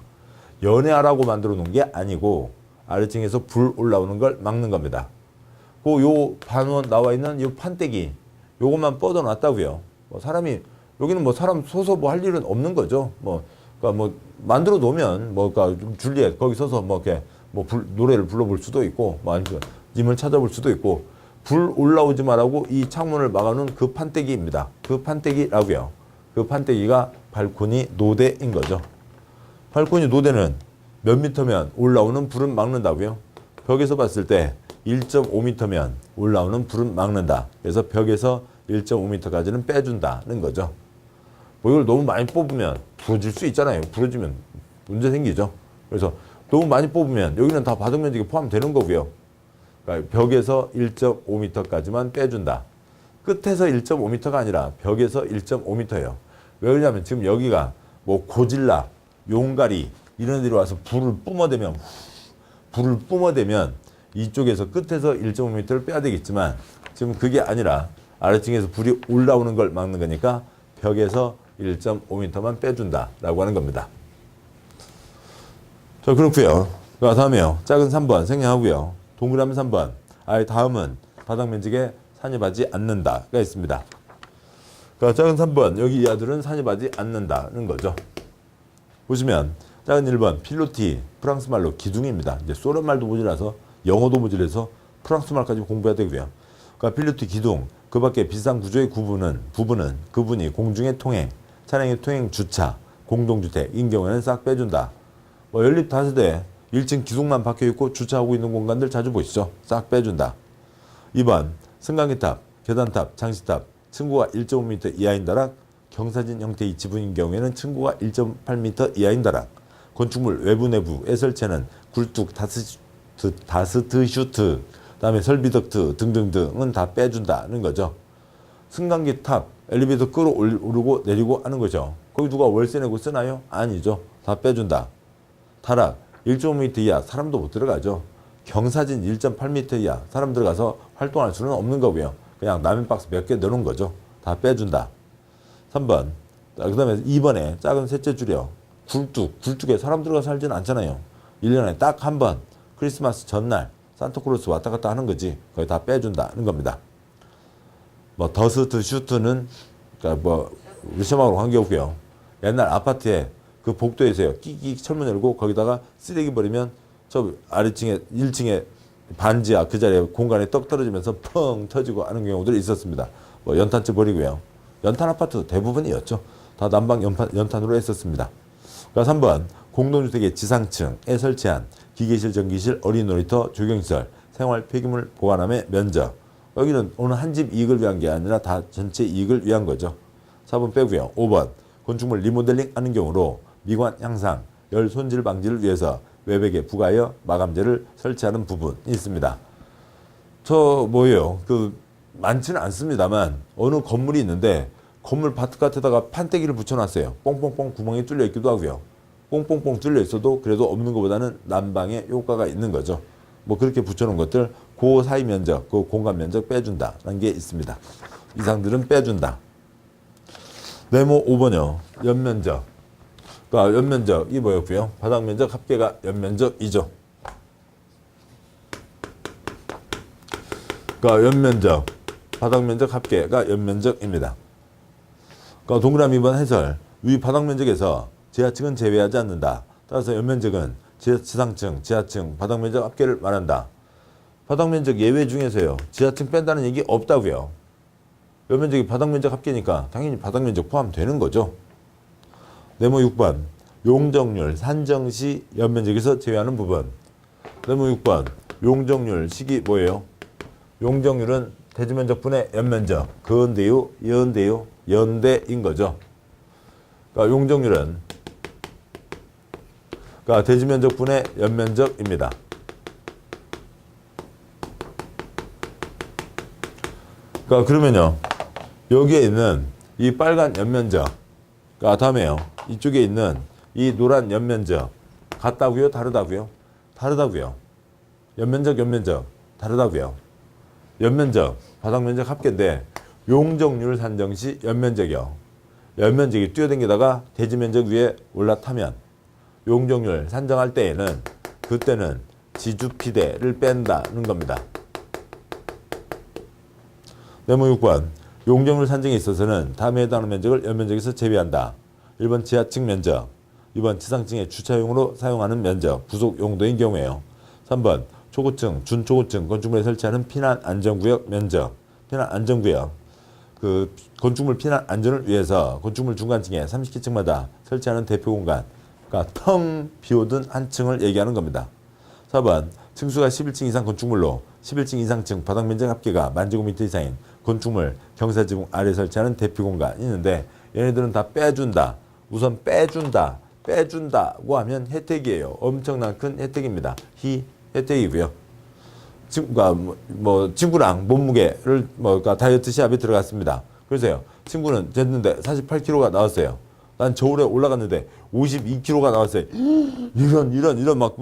연애하라고 만들어 놓은 게 아니고 아래층에서 불 올라오는 걸 막는 겁니다. 그 요 반원 나와 있는 요 판때기 요것만 뻗어 놨다고요. 뭐 사람이 여기는 뭐 사람 서서 뭐 할 일은 없는 거죠. 뭐 그러니까 뭐 만들어 놓으면 뭐 그러니까 줄리엣 거기 서서 뭐 이렇게 뭐 노래를 불러볼 수도 있고 뭐 아니면 님을 찾아볼 수도 있고 불 올라오지 말라고 이 창문을 막아놓은 그 판때기입니다. 그 판때기라고요. 그 판때기가 발코니 노대인 거죠. 발코니 노대는 몇 미터면 올라오는 불은 막는다고요. 벽에서 봤을 때 1.5m면 올라오는 불은 막는다. 그래서 벽에서 1.5m까지는 빼준다는 거죠. 뭐 이걸 너무 많이 뽑으면 부러질 수 있잖아요. 부러지면 문제 생기죠. 그래서 너무 많이 뽑으면 여기는 다 바닥 면적이 포함되는 거고요. 그러니까 벽에서 1.5m까지만 빼준다. 끝에서 1.5m가 아니라 벽에서 1.5m예요. 왜 그러냐면 지금 여기가 뭐 고질라, 용가리 이런 애들이 와서 불을 뿜어대면 이쪽에서 끝에서 1.5m를 빼야 되겠지만 지금 그게 아니라 아래층에서 불이 올라오는 걸 막는 거니까 벽에서 1.5m만 빼준다라고 하는 겁니다. 자, 그렇고요. 그 다음에요. 작은 3번 생략하고요. 동그라미 3번. 다음은 바닥 면적에 산입하지 않는다가 있습니다. 그러니까 작은 3번 여기 이 아들은 산입하지 않는다는 거죠. 보시면 작은 1번 필로티 프랑스 말로 기둥입니다. 이제 소련 말도 모자라서 영어도 모자라서 프랑스 말까지 공부해야 되고요. 그러니까 필로티 기둥 그 밖에 비상 구조의 부분은 그분이 공중의 통행, 차량의 통행 주차, 공동주택인 경우에는 싹 빼준다. 뭐 연립 다세대 1층 기둥만 박혀 있고 주차하고 있는 공간들 자주 보시죠. 싹 빼준다. 2번 승강기탑, 계단탑, 장시탑 층고가 1.5m 이하인 다락 경사진 형태의 지붕인 경우에는 층고가 1.8m 이하인 다락 건축물 외부 내부에 설치하는 굴뚝, 다스트 슈트, 그다음에 설비 덕트 등등등은 다 빼준다는 거죠. 승강기 탑, 엘리베이터 끌어오르고 내리고 하는 거죠. 거기 누가 월세 내고 쓰나요? 아니죠. 다 빼준다. 타락, 1.5m 이하 사람도 못 들어가죠. 경사진 1.8m 이하 사람 들어가서 활동할 수는 없는 거고요. 그냥 라면 박스 몇 개 넣어놓은 거죠. 다 빼준다. 3번. 그 다음에 2번에 작은 셋째 줄이요. 굴뚝에 사람 들어가 살지는 않잖아요. 1년에 딱 한 번 크리스마스 전날 산타클로스 왔다 갔다 하는 거지. 거의 다 빼준다는 겁니다. 뭐 더스트 슈트는 그러니까 뭐 시험하고 관계없고요. 옛날 아파트에 그 복도에서요. 끼끼 철문 열고 거기다가 쓰레기 버리면 저 아래층에 1층에 반지하 그 자리에 공간에 떡 떨어지면서 펑 터지고 하는 경우들이 있었습니다. 뭐 연탄재 버리고요. 연탄 아파트 대부분이었죠. 다 난방 연탄으로 했었습니다. 그러니까 3번 공동주택의 지상층에 설치한 기계실, 전기실, 어린이 놀이터, 조경시설, 생활 폐기물 보관함의 면적. 여기는 어느 한 집 이익을 위한 게 아니라 다 전체 이익을 위한 거죠. 4번 빼고요. 5번 건축물 리모델링 하는 경우로 미관 향상, 열 손질 방지를 위해서 외벽에 부가열 마감재를 설치하는 부분이 있습니다. 저 뭐예요? 그 많지는 않습니다만 어느 건물이 있는데 건물 바깥에다가 판때기를 붙여놨어요. 뽕뽕뽕 구멍이 뚫려 있기도 하고요. 뽕뽕뽕 뚫려 있어도 그래도 없는 것보다는 난방에 효과가 있는 거죠. 뭐 그렇게 붙여놓은 것들 그 사이 면적, 그 공간 면적 빼준다라는 게 있습니다. 이상들은 빼준다. 네모 5번요. 연면적. 그러니까 연면적이 뭐였고요? 바닥 면적 합계가 연면적이죠. 그러니까 연면적, 바닥 면적 합계가 연면적입니다. 그러니까 동그라미 2번 해설. 위 바닥 면적에서 지하층은 제외하지 않는다. 따라서 연면적은 지상층, 지하층, 바닥 면적 합계를 말한다. 바닥 면적 예외 중에서요. 지하층 뺀다는 얘기 없다고요. 연면적이 바닥 면적 합계니까 당연히 바닥 면적 포함되는 거죠. 네모 6번. 용적률 산정시 연면적에서 제외하는 부분. 네모 6번. 용적률 식이 뭐예요? 용적률은 대지면적분의 연면적. 근대요, 연대요, 연대인 거죠. 그러니까 용적률은 그러니까 대지면적분의 연면적입니다. 그러니까 그러면요. 여기에 있는 이 빨간 연면적, 그러니까 다음에요. 이쪽에 있는 이 노란 연면적 같다고요? 다르다고요? 다르다고요. 연면적 다르다고요. 연면적 바닥 면적 합계인데 용적률 산정 시 연면적이요. 연면적이 뛰어댕기다가 대지 면적 위에 올라타면 용적률 산정할 때에는 그때는 지주피대를 뺀다는 겁니다. 네모 6번. 용적률 산정에 있어서는 다음에 해당하는 면적을 연면적에서 제외한다. 1번 지하층 면적, 2번 지상층의 주차용으로 사용하는 면적, 부속 용도인 경우에요. 3번 초고층, 준초고층 건축물에 설치하는 피난 안전구역 면적. 피난 안전구역. 그 건축물 피난 안전을 위해서 건축물 중간층에 30층마다 설치하는 대표 공간. 그러니까 텅 비워둔 한 층을 얘기하는 겁니다. 4번 층수가 11층 이상 건축물로 11층 이상층 바닥 면적 합계가 10,000제곱미터 이상인 건축물 경사지붕 아래 설치하는 대표 공간이 있는데 얘네들은 다 빼준다. 우선 빼준다고 하면 혜택이에요. 엄청난 큰 혜택입니다. 혜택이고요. 친구가 뭐 친구랑 몸무게를 그러니까 다이어트 시합에 들어갔습니다. 그래서요. 친구는 쟀는데 48kg가 나왔어요. 난 저울에 올라갔는데 52kg가 나왔어요. 이런 막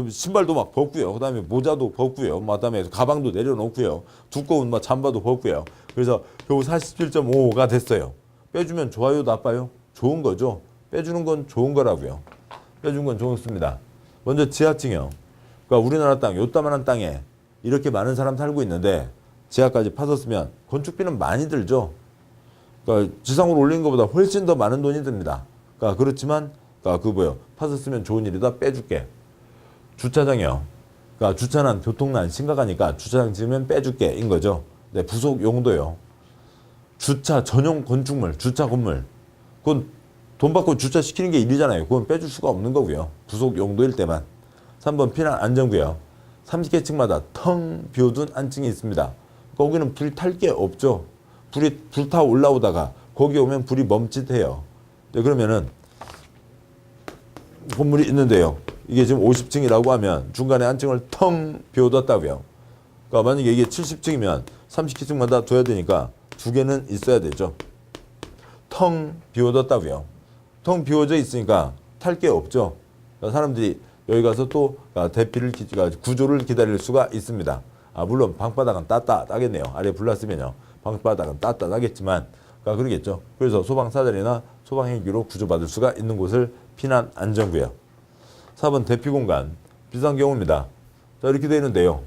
신발도 막 벗고요. 그다음에 모자도 벗고요. 그다음에 가방도 내려놓고요. 두꺼운 막 잠바도 벗고요. 그래서 겨우 47.5가 됐어요. 빼주면 좋아요, 나빠요? 좋은 거죠. 빼주는 건 좋은 거라고요. 빼준 건 좋습니다. 먼저 지하층이요. 그러니까 우리나라 땅, 요따만한 땅에 이렇게 많은 사람 살고 있는데 지하까지 파섰으면 건축비는 많이 들죠. 그러니까 지상으로 올리는 것보다 훨씬 더 많은 돈이 듭니다. 그러니까 그렇지만 파섰으면 좋은 일이다. 빼줄게. 주차장이요. 그러니까 주차난 교통난 심각하니까 주차장 지으면 빼줄게인 거죠. 네, 부속 용도요. 주차 전용 건축물, 주차 건물. 그건 돈 받고 주차시키는 게 일이잖아요. 그건 빼줄 수가 없는 거고요. 부속 용도일 때만. 3번 피난 안전구역. 30개 층마다 텅 비워둔 안층이 있습니다. 거기는 불이 탈 게 없죠. 불이 불타 올라오다가 거기 오면 불이 멈칫해요. 네, 그러면은 건물이 있는데요. 이게 지금 50층이라고 하면 중간에 안층을 텅 비워뒀다고요. 그러니까 만약에 이게 70층이면 30층마다 둬야 되니까 2개는 있어야 되죠. 텅 비워뒀다고요. 텅 비워져 있으니까 탈 게 없죠. 그러니까 사람들이 여기 가서 또 대피를 구조를 기다릴 수가 있습니다. 물론 방바닥은 따뜻하겠네요. 아래 불났으면요. 방바닥은 따뜻하겠지만 그러겠죠. 그래서 소방사들이나 소방헬기로 구조받을 수가 있는 곳을 피난 안전구역. 4번 대피공간. 비슷한 경우입니다. 자, 이렇게 되어 있는데요.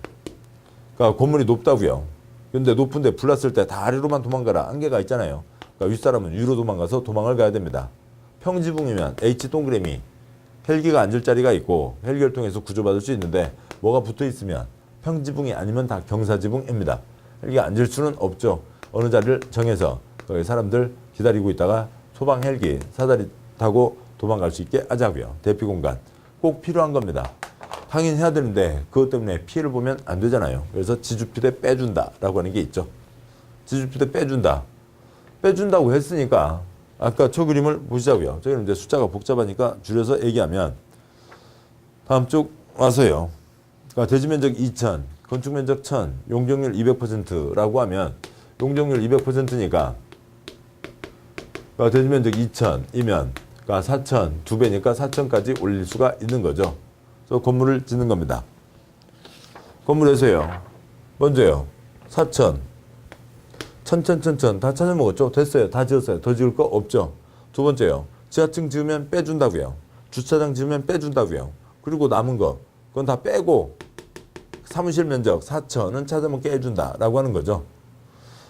그러니까 건물이 높다고요. 근데 높은데 불났을 때 다 아래로만 도망가라. 한계가 있잖아요. 그러니까 윗사람은 위로 도망가서 도망을 가야 됩니다. 평지붕이면 H 동그라미 헬기가 앉을 자리가 있고 헬기를 통해서 구조받을 수 있는데 뭐가 붙어 있으면 평지붕이 아니면 다 경사지붕입니다. 헬기가 앉을 수는 없죠. 어느 자리를 정해서 거기 사람들 기다리고 있다가 소방 헬기 사다리 타고 도망갈 수 있게 하자고요. 대피 공간 꼭 필요한 겁니다. 당연히 해야 되는데 그것 때문에 피해를 보면 안 되잖아요. 그래서 지주피대 빼준다라고 하는 게 있죠. 지주피대 빼준다고 했으니까 아까 저 그림을 보시자고요. 저기는 이제 숫자가 복잡하니까 줄여서 얘기하면 다음 쪽 와서요. 그러니까 대지 면적 2,000, 건축 면적 1,000, 용적률 200%라고 하면 용적률 200%니까 그러니까 대지 면적 2,000이면 그러니까 4,000 두 배니까 4,000까지 올릴 수가 있는 거죠. 그래서 건물을 짓는 겁니다. 건물에서요. 먼저요. 4,000 1,000 다 찾아먹었죠? 됐어요. 다 지었어요. 더 지을 거 없죠? 두 번째요. 지하층 지으면 빼준다고요. 주차장 지으면 빼준다고요. 그리고 남은 거 그건 다 빼고 사무실 면적 4,000은 찾아먹게 해준다라고 하는 거죠.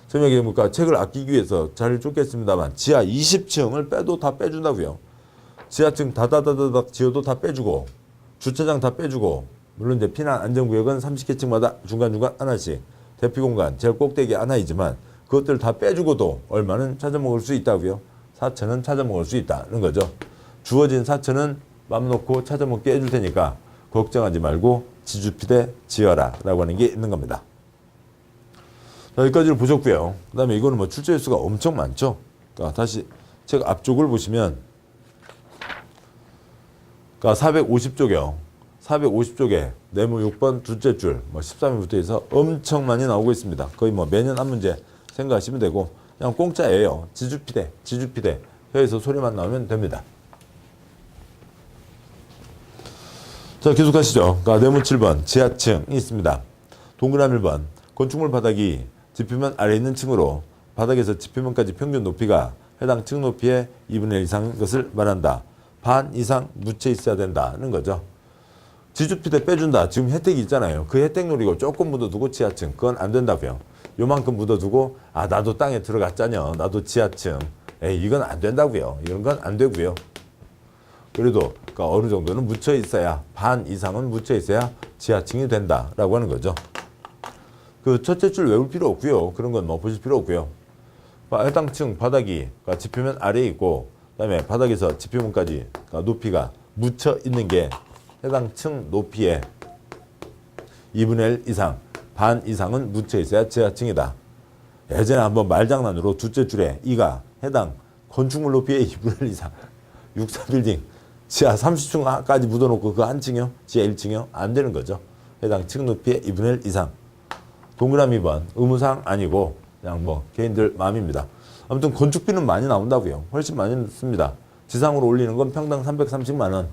저녁에 그러니까 책을 아끼기 위해서 자리를 쫓겠습니다만 지하 20층을 빼도 다 빼준다고요. 지하층 다다다다닥 지어도 다 빼주고 주차장 다 빼주고 물론 이제 피난 안전구역은 30개 층마다 중간중간 하나씩 대피 공간 제일 꼭대기 하나이지만 그것들 다 빼주고도 얼마는 찾아먹을 수 있다고요. 4,000은 찾아먹을 수 있다는 거죠. 주어진 4,000은 맘 놓고 찾아먹게 해줄 테니까 걱정하지 말고 지주피대 지어라 라고 하는 게 있는 겁니다. 자, 여기까지를 보셨고요. 그 다음에 이거는 뭐 출제 횟수가 엄청 많죠. 그러니까 다시 책 앞쪽을 보시면 그러니까 450쪽이요. 450쪽에 네모 6번 둘째 줄 뭐 13회부터 해서 엄청 많이 나오고 있습니다. 거의 뭐 매년 한 문제 생각하시면 되고 그냥 공짜예요. 지주피대 혀에서 소리만 나오면 됩니다. 자, 계속 하시죠. 그러니까 네모 7번 지하층이 있습니다. 동그라미 1번 건축물 바닥이 지표면 아래 있는 층으로 바닥에서 지표면까지 평균 높이가 해당 층 높이의 2분의 1 이상인 것을 말한다. 반 이상 묻혀 있어야 된다는 거죠. 지주피대 빼준다. 지금 혜택이 있잖아요. 그 혜택 노리고 조금 묻어두고 지하층. 그건 안 된다고요. 요만큼 묻어두고 나도 땅에 들어갔자녀. 나도 지하층. 이건 안 된다고요. 이런 건 안 되고요. 그래도 그러니까 어느 정도는 묻혀 있어야 반 이상은 묻혀 있어야 지하층이 된다라고 하는 거죠. 그 첫째 줄 외울 필요 없고요. 그런 건 뭐 보실 필요 없고요. 해당 층 바닥이 그러니까 지표면 아래에 있고 그다음에 바닥에서 지표면까지 그러니까 높이가 묻혀 있는 게 해당 층 높이의 2분의 1 이상, 반 이상은 묻혀 있어야 지하층이다. 예전에 한번 말장난으로 둘째 줄에 이가 해당 건축물 높이의 2분의 1 이상, 64빌딩 지하 30층까지 묻어놓고 그 한 층이요? 지하 1층이요? 안 되는 거죠. 해당 층 높이의 2분의 1 이상. 동그라미 2번 의무사항 아니고 그냥 뭐 개인들 마음입니다. 아무튼 건축비는 많이 나온다고요. 훨씬 많이 씁니다. 지상으로 올리는 건 평당 330만 원.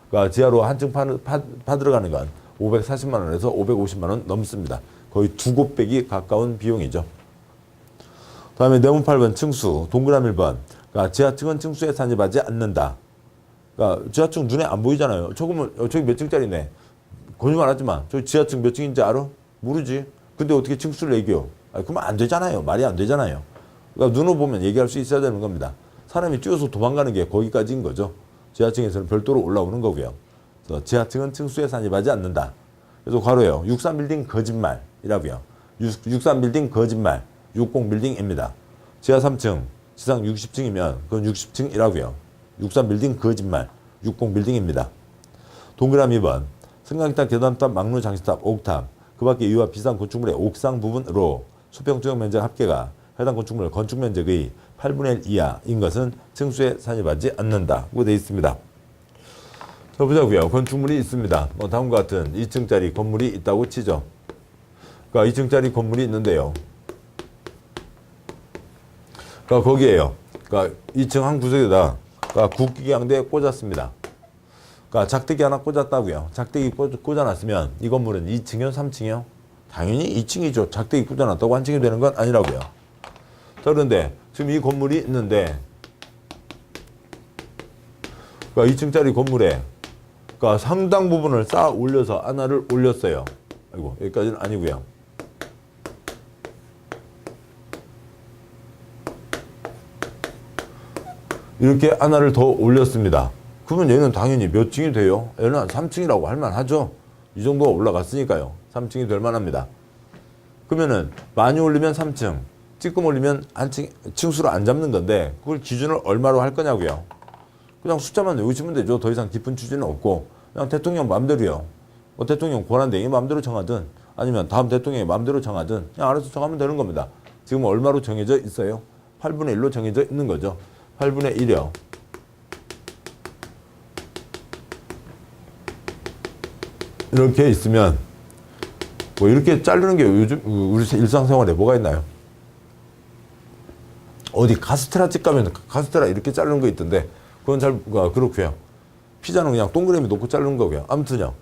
그러니까 지하로 한 층 파들어가는 건 540만 원에서 550만 원 넘습니다. 거의 2곱배기 가까운 비용이죠. 다음에 네모 8번 층수, 동그라미 1번. 그러니까 지하층은 층수에 산입하지 않는다. 그러니까 지하층 눈에 안 보이잖아요. 저기 몇 층짜리네. 거짓말 하지 마. 저 지하층 몇 층인지 알아? 모르지. 근데 어떻게 층수를 얘기해요? 그러면 안 되잖아요. 말이 안 되잖아요. 그러니까 눈으로 보면 얘기할 수 있어야 되는 겁니다. 사람이 뛰어서 도망가는 게 거기까지인 거죠. 지하층에서는 별도로 올라오는 거고요. 그래서 지하층은 층수에 산입하지 않는다. 그래서 괄호예요. 63빌딩 거짓말이라고요. 63빌딩 거짓말, 60빌딩입니다. 지하 3층, 지상 60층이면 그건 60층이라고요. 63빌딩 거짓말, 60빌딩입니다. 동그라미 2번, 승강탑, 계단탑, 막루, 장식탑, 옥탑, 그 밖에 이와 비슷한 건축물의 옥상 부분으로 수평투영 면적 합계가 해당 건축물 건축 면적의 8분의 1 이하인 것은 층수에 산입하지 않는다고 되어 있습니다. 자, 보자고요. 건축물이 있습니다. 다음과 같은 2층짜리 건물이 있다고 치죠. 그러니까 2층짜리 건물이 있는데요. 그러니까 거기에요. 그러니까 2층 한 구석에다 그러니까 국기기 한 대 꽂았습니다. 그러니까 작대기 하나 꽂았다고요. 작대기 꽂아놨으면 이 건물은 2층이요? 3층이요? 당연히 2층이죠. 작대기 꽂아놨다고 한 층이 되는 건 아니라고요. 자, 그런데 지금 이 건물이 있는데 그러니까 2층짜리 건물에 그러니까 상당 부분을 쌓아 올려서 하나를 올렸어요. 아이고, 여기까지는 아니고요. 이렇게 하나를 더 올렸습니다. 그러면 얘는 당연히 몇 층이 돼요? 얘는 한 3층이라고 할 만하죠. 이 정도가 올라갔으니까요. 3층이 될 만합니다. 그러면은 많이 올리면 3층, 찔끔 올리면 한 층수를 안 잡는 건데 그걸 기준을 얼마로 할 거냐고요. 그냥 숫자만 외우시면 되죠. 더 이상 깊은 추진은 없고 그냥 대통령 마음대로요. 뭐 대통령 권한대행이 마음대로 정하든 아니면 다음 대통령이 마음대로 정하든 그냥 알아서 정하면 되는 겁니다. 지금 얼마로 정해져 있어요? 8분의 1로 정해져 있는 거죠. 8분의 1이요. 이렇게 있으면 뭐 이렇게 자르는 게 요즘 우리 일상생활에 뭐가 있나요? 어디 카스테라 집 가면 카스테라 이렇게 자르는 거 있던데 그건 잘 그렇고요. 피자는 그냥 동그라미 놓고 자르는 거고요. 아무튼요.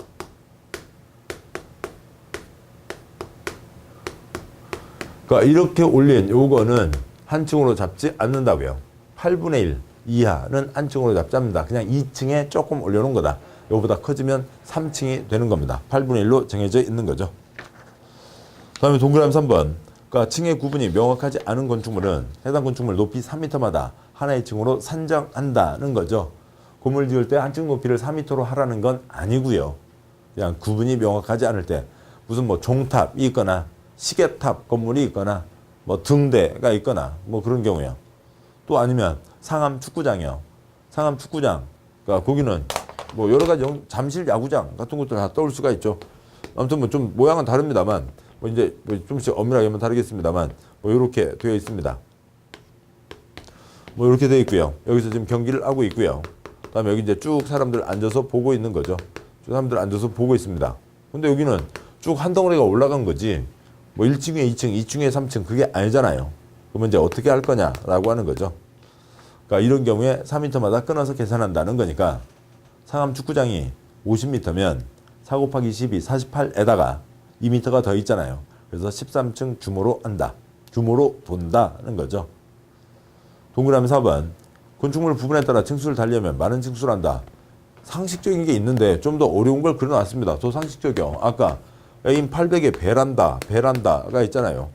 그러니까 이렇게 올린 요거는 한 층으로 잡지 않는다고요. 8분의 1 이하는 한 층으로 잡지 않는다. 그냥 2층에 조금 올려놓은 거다. 요거보다 커지면 3층이 되는 겁니다. 8분의 1로 정해져 있는 거죠. 그 다음에 동그라미 3번. 그러니까 층의 구분이 명확하지 않은 건축물은 해당 건축물 높이 3m마다 하나의 층으로 산정한다는 거죠. 건물 지을 때 한 층 높이를 4m로 하라는 건 아니고요. 그냥 구분이 명확하지 않을 때 무슨 뭐 종탑이 있거나 시계탑 건물이 있거나 뭐 등대가 있거나 뭐 그런 경우요. 또 아니면 상암 축구장이요. 상암 축구장. 그러니까 거기는 뭐 여러 가지 잠실 야구장 같은 것들 다 떠올 수가 있죠. 아무튼 뭐 좀 모양은 다릅니다만 뭐 이제 뭐 좀씩 엄밀하게 하면 다르겠습니다만 뭐 이렇게 되어 있습니다. 뭐 이렇게 되어 있고요. 여기서 지금 경기를 하고 있고요. 그다음에 여기 이제 쭉 사람들 앉아서 보고 있는 거죠. 쭉 사람들 앉아서 보고 있습니다. 근데 여기는 쭉 한 덩어리가 올라간 거지. 뭐 1층에 2층, 2층에 3층 그게 아니잖아요. 그러면 이제 어떻게 할 거냐라고 하는 거죠. 그러니까 이런 경우에 4m마다 끊어서 계산한다는 거니까 상암 축구장이 50m면 4 곱하기 12, 48에다가 2m가 더 있잖아요. 그래서 13층 규모로 한다. 규모로 본다는 거죠. 동그라미 4번. 건축물 부분에 따라 층수를 달리려면 많은 층수를 한다. 상식적인 게 있는데 좀 더 어려운 걸 그려놨습니다. 더 상식적이요. 아까 A인 800에 베란다가 있잖아요.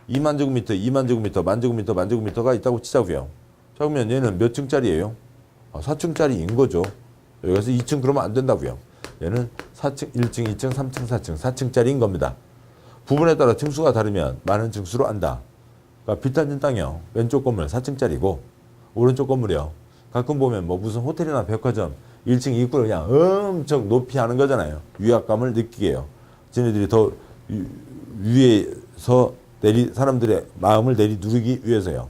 2만 제곱미터, 2만 제곱미터, 만 제곱미터, 만 제곱미터가 있다고 치자고요. 자, 그러면 얘는 몇 층짜리예요? 4층짜리인 거죠. 여기서 2층 그러면 안 된다고요. 얘는 4층, 1층, 2층, 3층, 4층, 4층짜리인 겁니다. 부분에 따라 층수가 다르면 많은 층수로 한다. 그러니까 비탄진 땅이요. 왼쪽 건물 4층짜리고 오른쪽 건물이요. 가끔 보면 뭐 무슨 호텔이나 백화점 1층 입구를 그냥 엄청 높이 하는 거잖아요. 위압감을 느끼게 해요. 쟤네들이 더 위에서 사람들의 마음을 누르기 위해서요.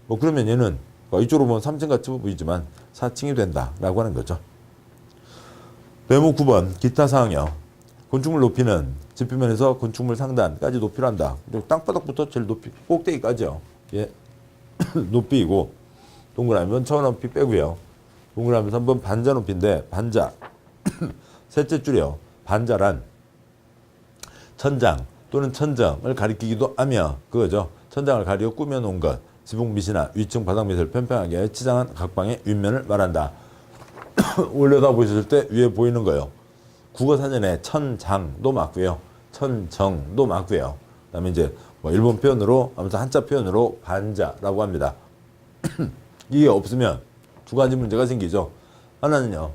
뭐 그러면 얘는 이쪽으로 보면 3층 같이 보이지만 4층이 된다라고 하는 거죠. 네모 9번 기타 사항이요. 건축물 높이는 지표면에서 건축물 상단까지 높이를 한다. 땅바닥부터 제일 높이 꼭대기까지요. 예. 높이이고 동그라미는 저 높이 빼고요. 동그라미 3번 반자 높이인데 반자 셋째 줄이요. 반자란 천장 또는 천정을 가리키기도 하며 그거죠. 천장을 가리어 꾸며놓은 것, 지붕 밑이나 위층 바닥 밑을 평평하게 치장한 각방의 윗면을 말한다. 올려다 보셨을 때 위에 보이는 거요. 국어사전에 천장도 맞고요. 천정도 맞고요. 그다음에 이제 뭐 일본 표현으로 아무튼 한자 표현으로 반자라고 합니다. 이게 없으면 두 가지 문제가 생기죠. 하나는요.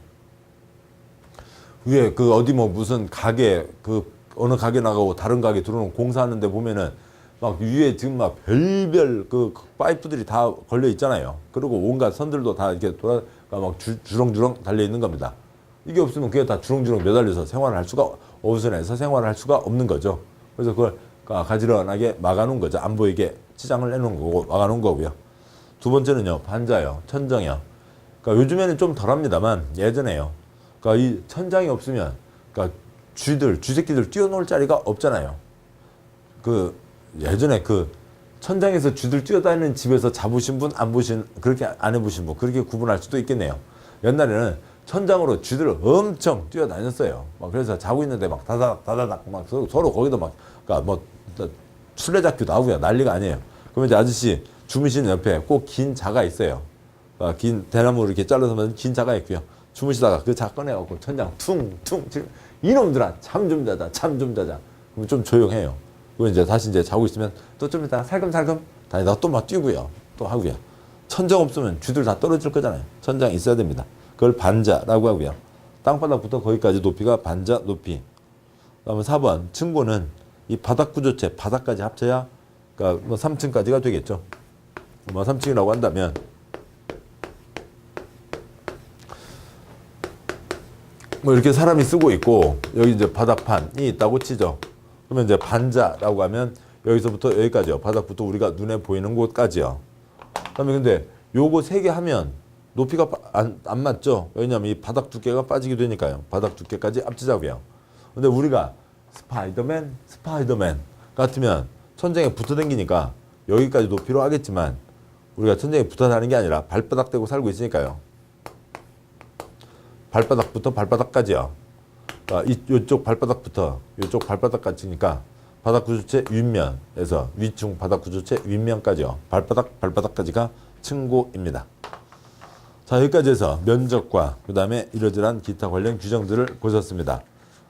위에 그 어디 뭐 무슨 가게 그 어느 가게 나가고 다른 가게 들어오는 공사하는데 보면은 막 위에 지금 막 별별 그 파이프들이 다 걸려 있잖아요. 그리고 온갖 선들도 다 이렇게 막 주렁주렁 달려 있는 겁니다. 이게 없으면 그게 다 주렁주렁 매달려서 생활을 할 수가 어수선해서 생활을 할 수가 없는 거죠. 그래서 그걸 가지런하게 막아놓은 거죠. 안 보이게 치장을 해놓은 거고 막아놓은 거고요. 두 번째는요, 반자요, 천정이요. 그러니까 요즘에는 좀 덜합니다만 예전에요. 그러니까 이 천장이 없으면 그러니까 쥐새끼들 뛰어놀 자리가 없잖아요. 그 예전에 그 천장에서 쥐들 뛰어다니는 집에서 잡으신 분, 그렇게 안 해보신 분, 그렇게 구분할 수도 있겠네요. 옛날에는 천장으로 쥐들 엄청 뛰어다녔어요. 막 그래서 자고 있는데 막 다다닥 막 서로 거기도 막, 그러니까 뭐 술래잡기도 하고요. 난리가 아니에요. 그러면 이제 아저씨 주무시는 옆에 꼭 긴 자가 있어요. 긴 대나무를 이렇게 잘라서 만든 긴 자가 있고요. 주무시다가 그 자 꺼내갖고 천장 퉁퉁 이놈들아 잠 좀 자자 그러면 좀 조용해요. 그리고 이제 다시 이제 자고 있으면 또 좀 이따 살금살금 다니다가 또 막 뛰고요. 또 하고요. 천장 없으면 쥐들 다 떨어질 거잖아요. 천장 있어야 됩니다. 그걸 반자라고 하고요. 땅바닥부터 거기까지 높이가 반자 높이. 그다음에 4번 층고는 이 바닥 구조체 바닥까지 합쳐야 그러니까 뭐 3층까지가 되겠죠. 뭐 3층이라고 한다면 뭐 이렇게 사람이 쓰고 있고 여기 이제 바닥판이 있다고 치죠. 그러면 이제 반자라고 하면 여기서부터 여기까지요. 바닥부터 우리가 눈에 보이는 곳까지요. 그다음에 근데 요거 3개 하면 높이가 안 맞죠. 왜냐하면 이 바닥 두께가 빠지게 되니까요. 바닥 두께까지 합치자고요. 근데 우리가 스파이더맨 같으면 천장에 붙어 다니니까 여기까지 높이로 하겠지만 우리가 천장에 붙어 다니는 게 아니라 발바닥 대고 살고 있으니까요. 발바닥부터 발바닥까지요. 그러니까 이쪽 발바닥부터 이쪽 발바닥까지니까 바닥 구조체 윗면에서 위층 바닥 구조체 윗면까지요. 발바닥까지가 층고입니다. 자, 여기까지 해서 면적과 그 다음에 이러저러한 기타 관련 규정들을 보셨습니다.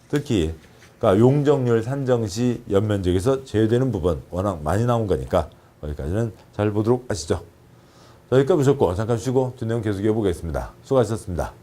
특히 그러니까 용적률 산정 시 연면적에서 제외되는 부분 워낙 많이 나온 거니까 여기까지는 잘 보도록 하시죠. 자, 여기까지 보셨고 잠깐 쉬고 뒷내용 계속 해보겠습니다. 수고하셨습니다.